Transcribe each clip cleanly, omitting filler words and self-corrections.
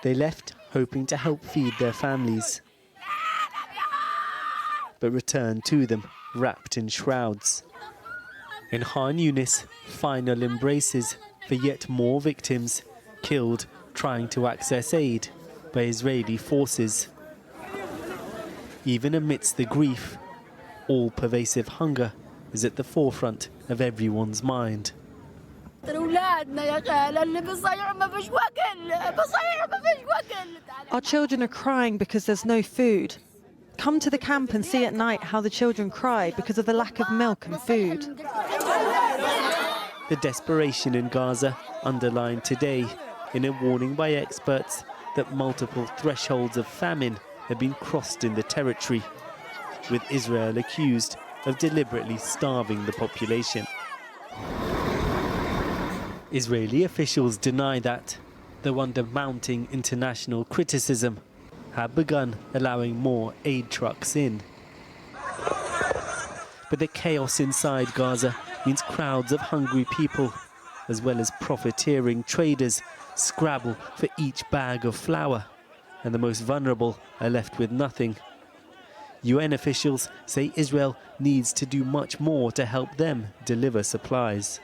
They left hoping to help feed their families, but returned to them wrapped in shrouds. In Khan Yunis, final embraces for yet more victims killed trying to access aid by Israeli forces. Even amidst the grief, all-pervasive hunger is at the forefront of everyone's mind. Our children are crying because there's no food. Come to the camp and see at night how the children cry because of the lack of milk and food. The desperation in Gaza underlined today in a warning by experts that multiple thresholds of famine have been crossed in the territory, with Israel accused of deliberately starving the population. Israeli officials deny that, though under mounting international criticism, have begun allowing more aid trucks in. But the chaos inside Gaza means crowds of hungry people, as well as profiteering traders, scrabble for each bag of flour, and the most vulnerable are left with nothing. UN officials say Israel needs to do much more to help them deliver supplies.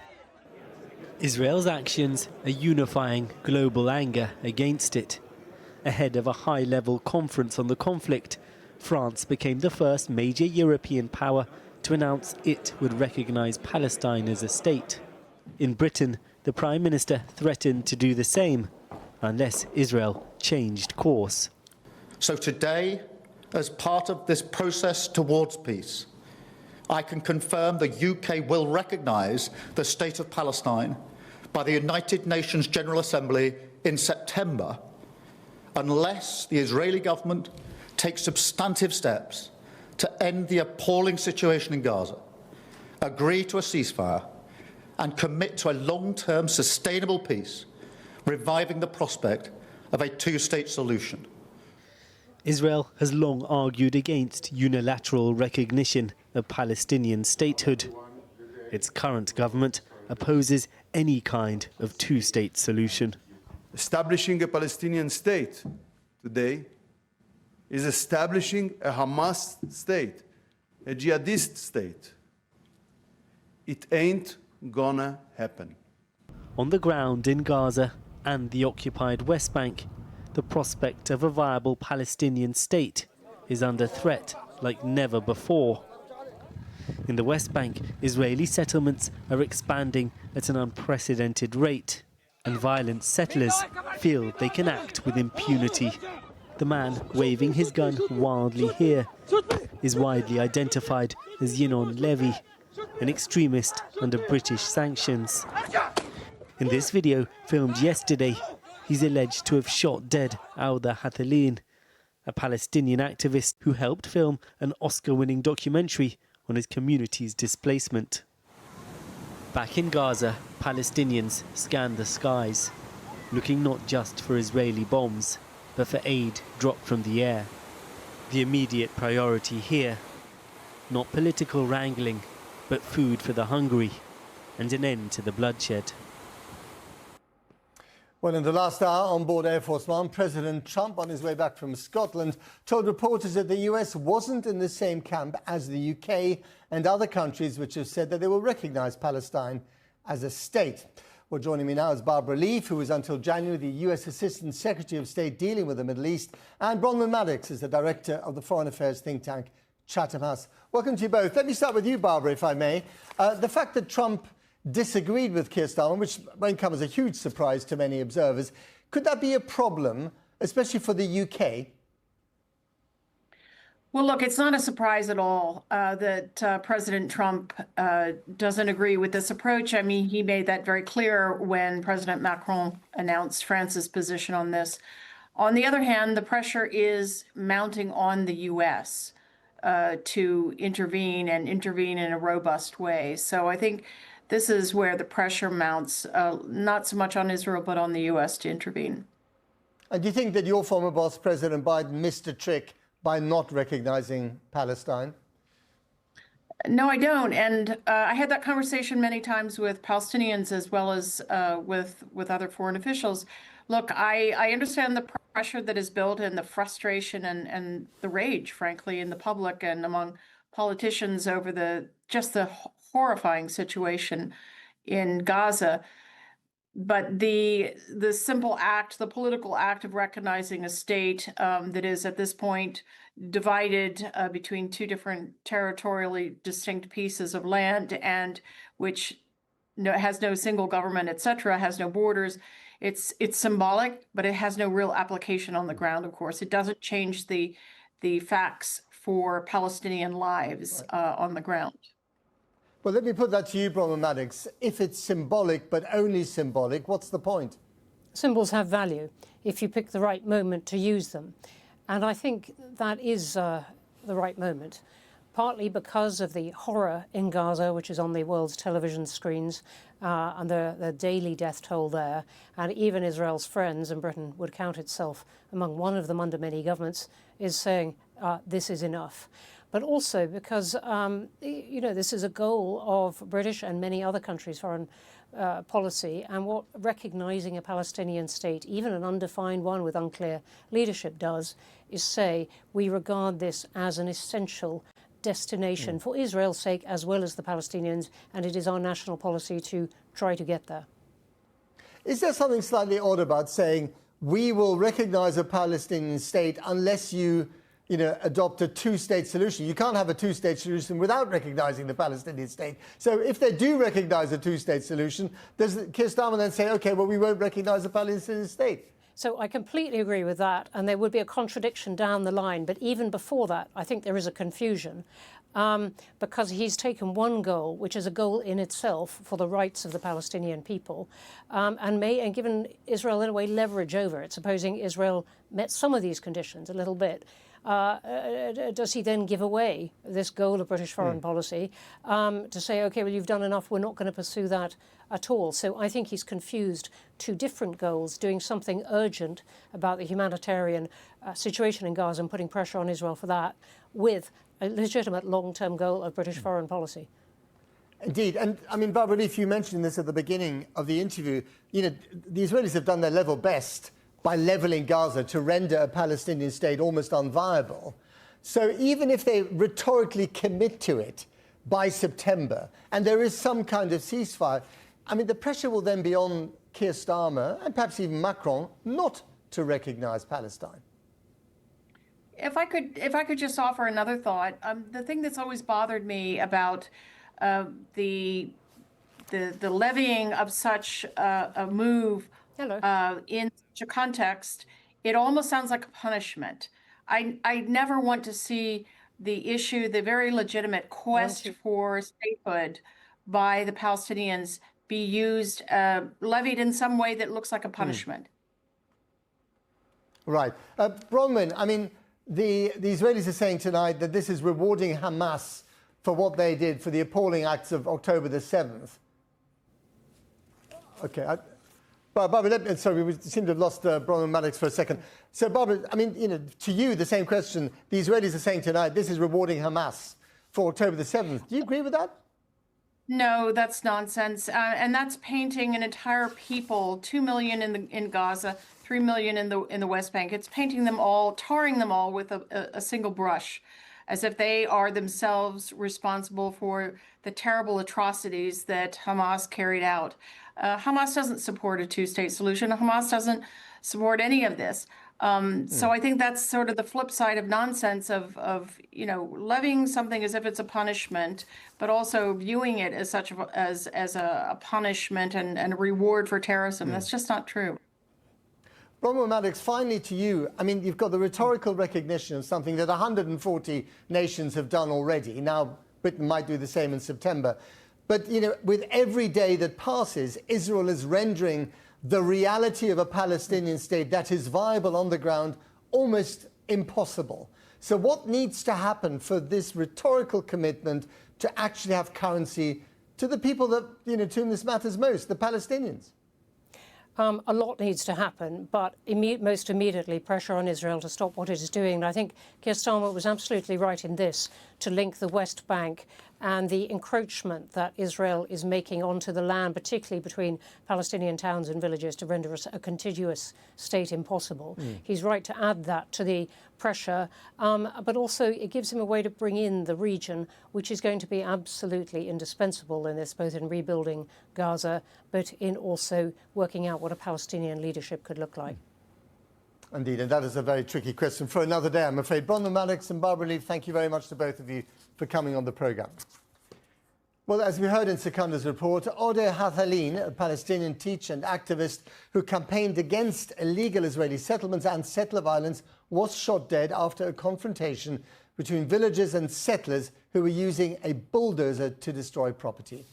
Israel's actions are unifying global anger against it. Ahead of a high-level conference on the conflict, France became the first major European power to announce it would recognise Palestine as a state. In Britain, the Prime Minister threatened to do the same unless Israel changed course. So today, as part of this process towards peace, I can confirm the UK will recognise the State of Palestine by the United Nations General Assembly in September, unless the Israeli government takes substantive steps to end the appalling situation in Gaza, agree to a ceasefire, and commit to a long-term sustainable peace, reviving the prospect of a two-state solution. Israel has long argued against unilateral recognition of Palestinian statehood. Its current government opposes any kind of two-state solution. Establishing a Palestinian state today is establishing a Hamas state, a jihadist state. It ain't gonna happen. On the ground in Gaza and the occupied West Bank, the prospect of a viable Palestinian state is under threat like never before. In the West Bank, Israeli settlements are expanding at an unprecedented rate, and violent settlers feel they can act with impunity. The man waving his gun wildly here is widely identified as Yinon Levy, an extremist under British sanctions. In this video, filmed yesterday, he's alleged to have shot dead Auda Hathalin, a Palestinian activist who helped film an Oscar-winning documentary on his community's displacement. Back in Gaza, Palestinians scan the skies, looking not just for Israeli bombs, but for aid dropped from the air. The immediate priority here, not political wrangling, but food for the hungry and an end to the bloodshed. Well, in the last hour, on board Air Force One, President Trump, on his way back from Scotland, told reporters that the US wasn't in the same camp as the UK and other countries which have said that they will recognise Palestine as a state. Well, joining me now is Barbara Leaf, who was until January the US Assistant Secretary of State dealing with the Middle East, and Bronwyn Maddox is the Director of the Foreign Affairs think tank Chatham House. Welcome to you both. Let me start with you, Barbara, if I may. The fact that Trump disagreed with Keir Starmer, which won't come as a huge surprise to many observers, could that be a problem, especially for the UK? Well, look, it's not a surprise at all that President Trump doesn't agree with this approach. I mean, he made that very clear when President Macron announced France's position on this. On the other hand, the pressure is mounting on the US to intervene and intervene in a robust way. So I think this is where the pressure mounts, not so much on Israel, but on the US to intervene. And do you think that your former boss, President Biden, missed a trick by not recognizing Palestine? No, I don't. And I had that conversation many times with Palestinians as well as with other foreign officials. Look, I understand the pressure that is built and the frustration and the rage, frankly, in the public and among politicians over the horrifying situation in Gaza. But the simple act, the political act of recognizing a state that is at this point divided between two different territorially distinct pieces of land, and which has no single government, etc., has no borders. It's symbolic, but it has no real application on the ground. Of course, it doesn't change the facts for Palestinian lives on the ground. Well, let me put that to you, Bronwyn Maddox. If it's symbolic, but only symbolic, what's the point? Symbols have value if you pick the right moment to use them. And I think that is the right moment, partly because of the horror in Gaza, which is on the world's television screens, and the daily death toll there. And even Israel's friends, and Britain would count itself among one of them under many governments, is saying this is enough. But also because, this is a goal of British and many other countries' foreign policy, and what recognizing a Palestinian state, even an undefined one with unclear leadership, does is say we regard this as an essential destination for Israel's sake as well as the Palestinians, and it is our national policy to try to get there. Is there something slightly odd about saying we will recognize a Palestinian state unless you adopt a two-state solution? You can't have a two-state solution without recognizing the Palestinian state. So if they do recognize a two-state solution, does Keir Starmer then say, OK, well, we won't recognize the Palestinian state? So I completely agree with that, and there would be a contradiction down the line. But even before that, I think there is a confusion because he's taken one goal, which is a goal in itself for the rights of the Palestinian people, and given Israel, in a way, leverage over it. Supposing Israel met some of these conditions a little bit, does he then give away this goal of British foreign policy to say, OK, well, you've done enough, we're not going to pursue that at all? So I think he's confused two different goals, doing something urgent about the humanitarian situation in Gaza and putting pressure on Israel for that, with a legitimate long-term goal of British foreign policy. Indeed. And I mean, Barbara Leaf, you mentioned this at the beginning of the interview. The Israelis have done their level best by levelling Gaza to render a Palestinian state almost unviable. So even if they rhetorically commit to it by September, and there is some kind of ceasefire, I mean, the pressure will then be on Keir Starmer and perhaps even Macron not to recognise Palestine. If I could just offer another thought, the thing that's always bothered me about the levying of such a move in such a context, it almost sounds like a punishment. I never want to see the very legitimate quest for statehood by the Palestinians be used, levied in some way that looks like a punishment. Right. Bronwyn, I mean, the Israelis are saying tonight that this is rewarding Hamas for what they did, for the appalling acts of October the 7th. OK. Barbara, sorry, we seem to have lost Bronwyn Maddox for a second. So, Barbara, I mean, to you, the same question. The Israelis are saying tonight this is rewarding Hamas for October the 7th. Do you agree with that? No, that's nonsense. And that's painting an entire people, 2 million in Gaza, 3 million in the West Bank. It's painting them all, tarring them all with a single brush, as if they are themselves responsible for the terrible atrocities that Hamas carried out. Hamas doesn't support a two-state solution. Hamas doesn't support any of this. So I think that's sort of the flip side of nonsense of levying something as if it's a punishment, but also viewing it as such as a punishment and a reward for terrorism. That's just not true. Bronwyn Maddox, finally to you. I mean, you've got the rhetorical recognition of something that 140 nations have done already. Now, Britain might do the same in September. But, with every day that passes, Israel is rendering the reality of a Palestinian state that is viable on the ground almost impossible. So what needs to happen for this rhetorical commitment to actually have currency to the people that, to whom this matters most, the Palestinians? A lot needs to happen, but most immediately pressure on Israel to stop what it is doing. And I think Keir Starmer was absolutely right in this, to link the West Bank and the encroachment that Israel is making onto the land, particularly between Palestinian towns and villages, to render a contiguous state impossible. He's right to add that to the pressure, but also it gives him a way to bring in the region, which is going to be absolutely indispensable in this, both in rebuilding Gaza, but in also working out what a Palestinian leadership could look like. Indeed, and that is a very tricky question for another day, I'm afraid. Bronwyn Maddox and Barbara Leaf, thank you very much to both of you for coming on the programme. Well, as we heard in Sekunder's report, Odeh Hathaleen, a Palestinian teacher and activist who campaigned against illegal Israeli settlements and settler violence, was shot dead after a confrontation between villagers and settlers who were using a bulldozer to destroy property.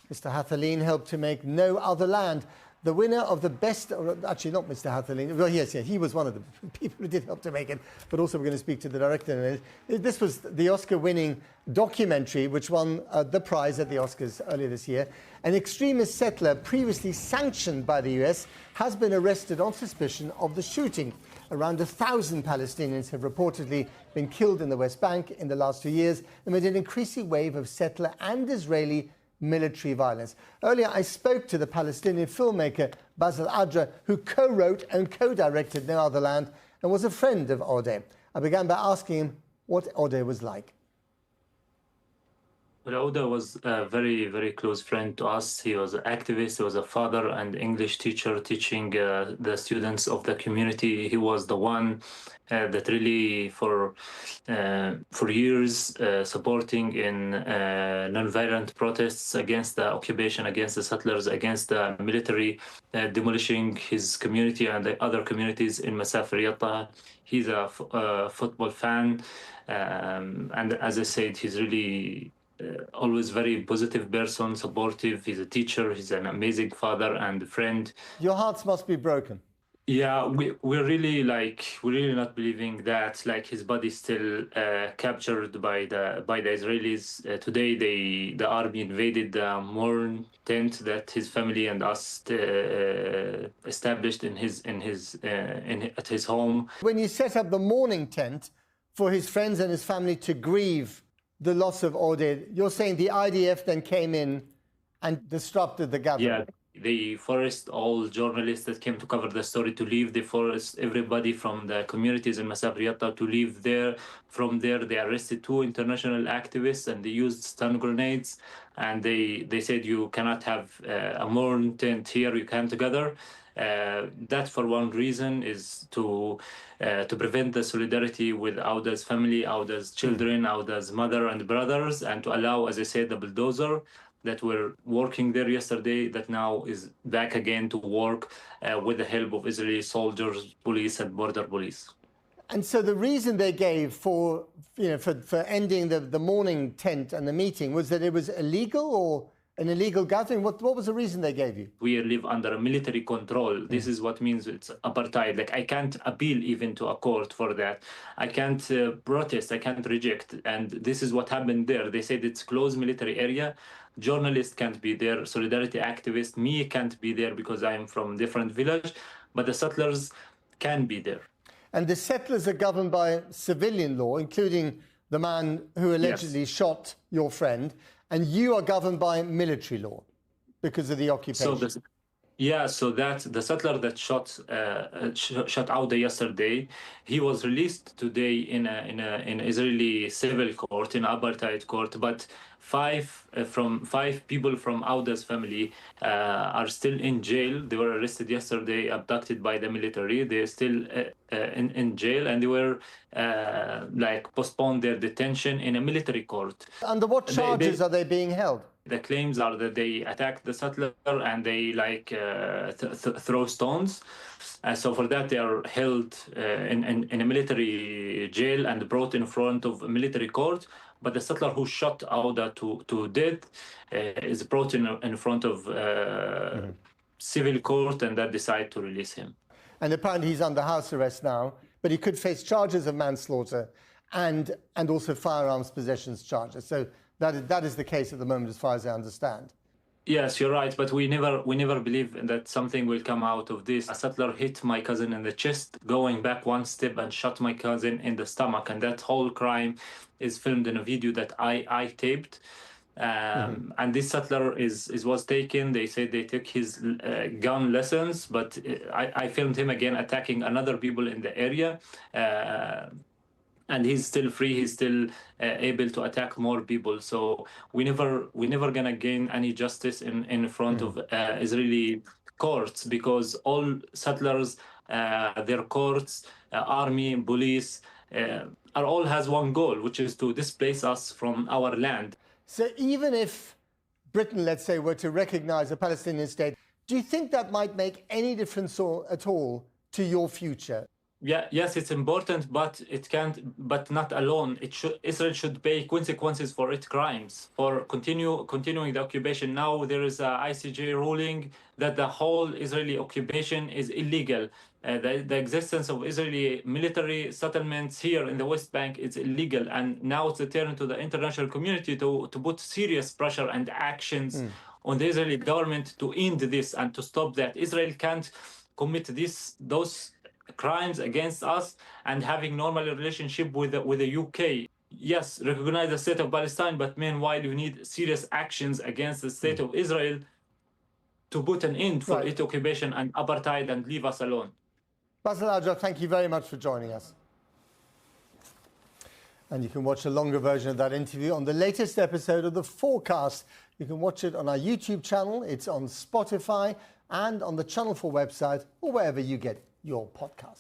Mr. Hathaleen helped to make No Other Land the winner of the best, or actually not Mr. Hathaleen, well, yes, he was one of the people who did help to make it, but also we're going to speak to the director in a minute. This was the Oscar-winning documentary which won the prize at the Oscars earlier this year. An extremist settler previously sanctioned by the US has been arrested on suspicion of the shooting. Around 1,000 Palestinians have reportedly been killed in the West Bank in the last 2 years amid an increasing wave of settler and Israeli military violence. Earlier, I spoke to the Palestinian filmmaker Basil Adra, who co-wrote and co-directed No Other Land and was a friend of Odeh. I began by asking him what Odeh was like. Well, Odeh was a very, very close friend to us. He was an activist, he was a father and English teacher teaching the students of the community. He was the one that really, for years, supporting in non-violent protests against the occupation, against the settlers, against the military, demolishing his community and the other communities in Masafer Yatta. He's a football fan, and as I said, he's really always very positive person, supportive. He's a teacher, he's an amazing father and friend. Your hearts must be broken. Yeah, we're really not believing that his body still captured by the Israelis. Today the army invaded the Morn tent that his family and us established at his home. When you set up the mourning tent for his friends and his family to grieve the loss of Odeh, you're saying the IDF then came in and disrupted the gathering? Yeah. They forced all journalists that came to cover the story to leave. They forced everybody from the communities in Masafer Yatta to leave there. From there, they arrested 2 international activists and they used stun grenades. And they said, you cannot have a mourn tent here, you come together. That, for one reason, is to prevent the solidarity with Audah's family, Audah's children, Audah's mother and brothers, and to allow, as I said, the bulldozer that were working there yesterday, that now is back again to work with the help of Israeli soldiers, police, and border police. And so the reason they gave for ending the mourning tent and the meeting was that it was illegal or an illegal gathering? What was the reason they gave you? We live under a military control. This is what means it's apartheid. I can't appeal even to a court for that. I can't protest. I can't reject. And this is what happened there. They said it's closed military area. Journalists can't be there. Solidarity activists, me can't be there because I am from different village. But the settlers can be there. And the settlers are governed by civilian law, including the man who allegedly shot your friend. And you are governed by military law because of the occupation. So that the settler that shot Odeh yesterday, he was released today in an Israeli civil court, in apartheid court. But five people from Audah's family are still in jail. They were arrested yesterday, abducted by the military. They're still in jail, and they were postponed their detention in a military court. Under what charges are they being held? The claims are that they attacked the settler and they throw stones. So for that, they are held in a military jail and brought in front of a military court. But the settler who shot Odeh to death is brought in front of civil court, and that decide to release him. And apparently he's under house arrest now, but he could face charges of manslaughter and also firearms possessions charges. So that is the case at the moment, as far as I understand. Yes, you're right, but we never believe that something will come out of this. A settler hit my cousin in the chest, going back one step and shot my cousin in the stomach, and that whole crime is filmed in a video that I taped. And this settler was taken. They said they took his gun lessons, but I filmed him again attacking another people in the area. And he's still free. He's still able to attack more people. So we never gonna gain any justice in front of Israeli courts, because all settlers, their courts, army, police, are all has one goal, which is to displace us from our land. So even if Britain, let's say, were to recognize a Palestinian state, do you think that might make any difference at all to your future? Yes, it's important, but it can't. But not alone. Israel should pay consequences for its crimes, for continuing the occupation. Now there is a ICJ ruling that the whole Israeli occupation is illegal. The existence of Israeli military settlements here in the West Bank is illegal, and now it's a turn to the international community to put serious pressure and actions on the Israeli government to end this and to stop that. Israel can't commit those crimes against us and having normal relationship with the UK. Yes, recognize the state of Palestine, but meanwhile you need serious actions against the state of Israel to put an end for its occupation and apartheid and leave us alone. Basil Ajra, thank you very much for joining us. And you can watch a longer version of that interview on the latest episode of The Forecast. You can watch it on our YouTube channel. It's on Spotify and on the Channel 4 website, or wherever you get your podcast.